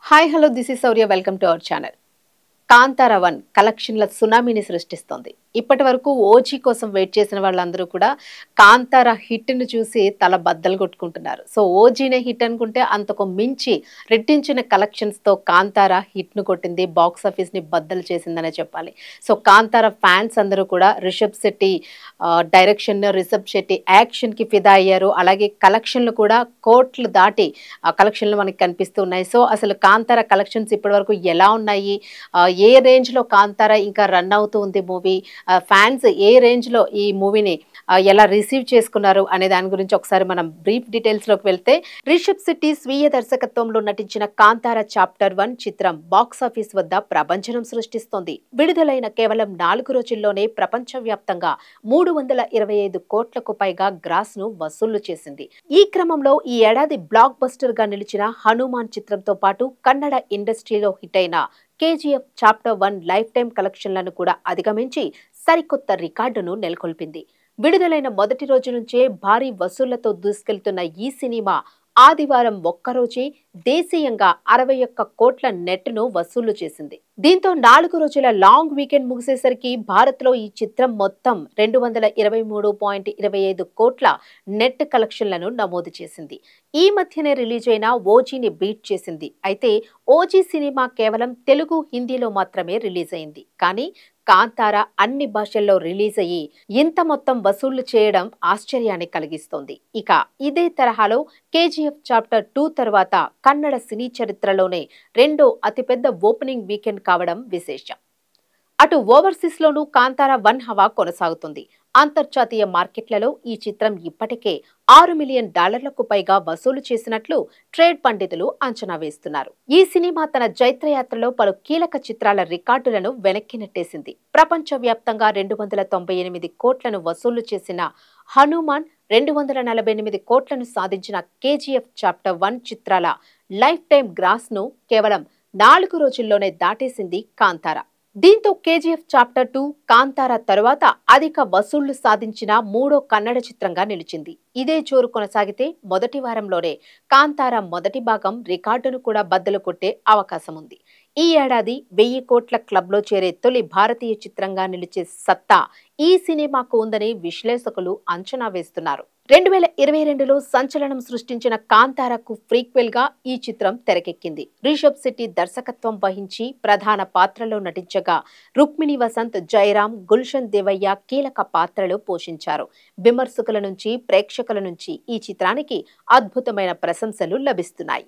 Hi hello this is Sourya welcome to our channel. Kantara 1 కలెక్షన్ల సునామీని సృష్టిస్తోంది. ఇప్పటి వరకు ఓజీ కోసం వెయిట్ చేసిన వాళ్ళందరూ కూడా కాంతార హిట్‌ని చూసి తల బద్దలు కొట్టుకుంటున్నారు. సో ఓజీనే హిట్ అనుకుంటే అంతకు మించి రెట్టించిన కలెక్షన్స్‌తో కాంతార హిట్‌ను కొట్టింది. బాక్స్ ఆఫీస్‌ని బద్దలు చేసిందనే చెప్పాలి. సో కాంతార ఫ్యాన్స్ అందరూ కూడా రిషబ్ శెట్టి డైరెక్షన్, రిషబ్ శెట్టి యాక్షన్‌కి ఫిదా అయ్యారు. అలాగే కలెక్షన్‌లు కూడా కోట్లు దాటి కలెక్షన్‌లు మనకు కనిపిస్తూ ఉన్నాయి. సో అసలు కాంతార కలెక్షన్స్ ఇప్పటివరకు ఎలా ఉన్నాయి? ఏ రేంజ్‌లో 'కాంతార' ఇంకా రన్ అవుతూ ఉంది మూవీ. ఫ్యాన్స్ ఏ రేంజ్‌లో ఈ మూవీని ఎలా రిసీవ్ చేసుకున్నారు అనే దాని గురించి ఒకసారి మనం బ్రీఫ్ డీటెయిల్స్‌లోకి వెళ్తే, రిషబ్ శెట్టి స్వీయ దర్శకత్వంలో నటించిన 'కాంతార చాప్టర్ 1' చిత్రం బాక్స్ ఆఫీస్ వద్ద ప్రభంజనం సృష్టిస్తోంది. విడుదలైన కేవలం 4 రోజుల్లోనే ప్రపంచవ్యాప్తంగా 325 కోట్లకు పైగా గ్రాస్‌ను వసూళ్లు చేసింది. ఈ క్రమంలో ఈ ఏడాది బ్లాక్ బస్టర్‌గా నిలిచిన 'హనుమాన్' చిత్రంతో పాటు కన్నడ ఇండస్ట్రీలో హిట్ అయిన కేజీఎఫ్ చాప్టర్ 1 లైఫ్ టైం కలెక్షన్లను కూడా అధిగమించి సరికొత్త రికార్డును నెలకొల్పింది. విడుదలైన మొదటి రోజు నుంచే భారీ వసూళ్లతో దూసుకెళ్తున్న ఈ సినిమా ఆదివారం ఒక్కరోజే దేశీయంగా 61 కోట్ల నెట్ను వసూలు చేసింది. దీంతో 4 రోజుల లాంగ్ వీకెండ్ ముగిసేసరికి భారత్లో ఈ చిత్రం మొత్తం 223.25 కోట్ల నెట్ కలెక్షన్లను నమోదు చేసింది. ఈ మధ్యనే రిలీజ్ అయిన ఓజీని బీట్ చేసింది. అయితే ఓజీ సినిమా కేవలం తెలుగు, హిందీలో మాత్రమే రిలీజ్ అయింది. కానీ కాంతార అన్ని భాషల్లో రిలీజ్ అయ్యి ఇంత మొత్తం వసూళ్లు చేయడం ఆశ్చర్యాన్ని కలిగిస్తోంది. ఇక ఇదే తరహాలో కేజీఎఫ్ చాప్టర్ 2 తర్వాత కన్నడ సినీ చరిత్రలోనే రెండో అతిపెద్ద ఓపెనింగ్ వీకెండ్ కావడం విశేషం. అటు ఓవర్సీస్ లోనూ కాంతార 1 హవా కొనసాగుతుంది. అంతర్జాతీయ మార్కెట్లలో ఈ చిత్రం ఇప్పటికే $6 మిలియన్ పైగా వసూలు చేసినట్లు ట్రేడ్ పండితులు అంచనా వేస్తున్నారు. ఈ సినిమా తన జైత్రయాత్రలో పలు కీలక చిత్రాల రికార్డులను వెనక్కి నెట్టేసింది. ప్రపంచవ్యాప్తంగా 298 కోట్లను వసూలు చేసిన హనుమాన్, 248 కోట్లను సాధించిన కేజీఎఫ్ చాప్టర్ 1 చిత్రాల లైఫ్ టైం గ్రాస్ ను కేవలం 4 రోజుల్లోనే దాటేసింది కాంతార. దీంతో కేజీఎఫ్ చాప్టర్ 2 కాంతార తరువాత అధిక వసూళ్లు సాధించిన మూడో కన్నడ చిత్రంగా నిలిచింది. ఇదే జోరు కొనసాగితే మొదటి వారంలోనే కాంతార మొదటి భాగం రికార్డును కూడా బద్దలు కొట్టే అవకాశం ఉంది. ఈ ఏడాది 1000 కోట్ల క్లబ్లో చేరే తొలి భారతీయ చిత్రంగా నిలిచే సత్తా ఈ సినిమాకు ఉందని విశ్లేషకులు అంచనా వేస్తున్నారు. 2022లో సంచలనం సృష్టించిన కాంతారకు ప్రీక్వెల్ గా ఈ చిత్రం తెరకెక్కింది. రిషబ్ శెట్టి దర్శకత్వం వహించి ప్రధాన పాత్రలో నటించగా రుక్మిణి వసంత్, జయరాం, గుల్షన్ దేవయ్య కీలక పాత్రలు పోషించారు. విమర్శకుల నుంచి, ప్రేక్షకుల నుంచి ఈ చిత్రానికి అద్భుతమైన ప్రశంసలు లభిస్తున్నాయి.